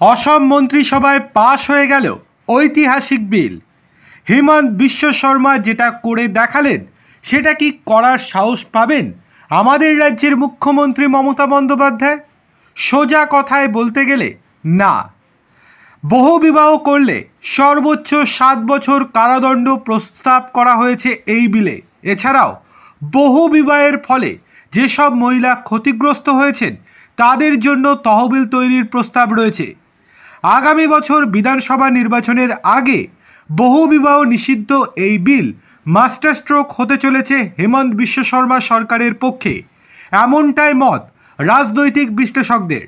অসম মন্ত্রিসভায় পাশ হয়ে গেল ঐতিহাসিক বিল। হিমন্ত বিশ্ব শর্মা যেটা করে দেখালেন সেটা কি করার সাহস পাবেন আমাদের রাজ্যের মুখ্যমন্ত্রী মমতা বন্দ্যোপাধ্যায়? সোজা কথায় বলতে গেলে না। বহু বিবাহ করলে সর্বোচ্চ 7 বছর কারাদণ্ড প্রস্তাব করা হয়েছে এই বিলে। এছাড়াও বহু বিবাহের ফলে যেসব মহিলা ক্ষতিগ্রস্ত হয়েছেন তাদের জন্য তহবিল তৈরির প্রস্তাব রয়েছে। আগামী বছর বিধানসভা নির্বাচনের আগে বহু বিবাহ নিষিদ্ধ এই বিল মাস্টার স্ট্রোক হতে চলেছে হেমন্ত বিশ্ব শর্মা সরকারের পক্ষে, এমনটাই মত রাজনৈতিক বিশ্লেষকদের।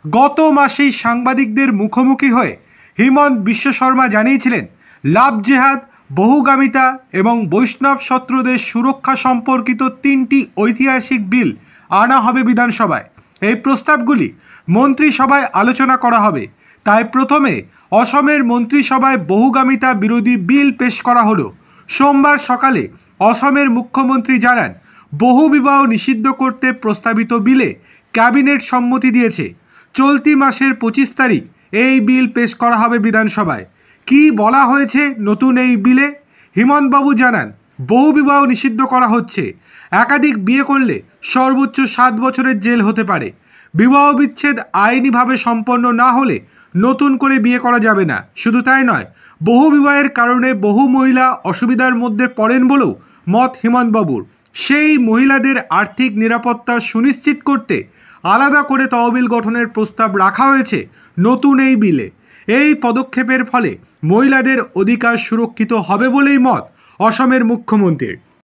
গত মাসেই সাংবাদিকদের মুখোমুখি হয়ে হেমন্ত বিশ্ব শর্মা জানিয়েছিলেন লাভ জেহাদ, বহুগামিতা এবং বৈষ্ণব শত্রুদের সুরক্ষা সম্পর্কিত 3টি ঐতিহাসিক বিল আনা হবে বিধানসভায়। এই প্রস্তাবগুলি মন্ত্রিসভায় আলোচনা করা হবে। তাই প্রথমে অসমের মন্ত্রিসভায় বহুগামিতা বিরোধী বিল পেশ করা হলো। সোমবার সকালে অসমের মুখ্যমন্ত্রী জানান, বহু বিবাহ নিষিদ্ধ করতে প্রস্তাবিত বিলে ক্যাবিনেট সম্মতি দিয়েছে। চলতি মাসের 25 তারিখ এই বিল পেশ করা হবে বিধানসভায়। কি বলা হয়েছে নতুন এই বিলে? হিমন্তবাবু জানান, বহু বিবাহ নিষিদ্ধ করা হচ্ছে। একাধিক বিয়ে করলে সর্বোচ্চ 7 বছরের জেল হতে পারে। বিবাহ বিচ্ছেদ আইনিভাবে সম্পন্ন না হলে নতুন করে বিয়ে করা যাবে না। শুধু তাই নয়, বহু বিবাহের কারণে বহু মহিলা অসুবিধার মধ্যে পড়েন বলেও মত হিমন্তবাবুর। সেই মহিলাদের আর্থিক নিরাপত্তা সুনিশ্চিত করতে আলাদা করে তহবিল গঠনের প্রস্তাব রাখা হয়েছে নতুন এই বিলে। এই পদক্ষেপের ফলে মহিলাদের অধিকার সুরক্ষিত হবে বলেই মত অসমের মুখ্যমন্ত্রীর।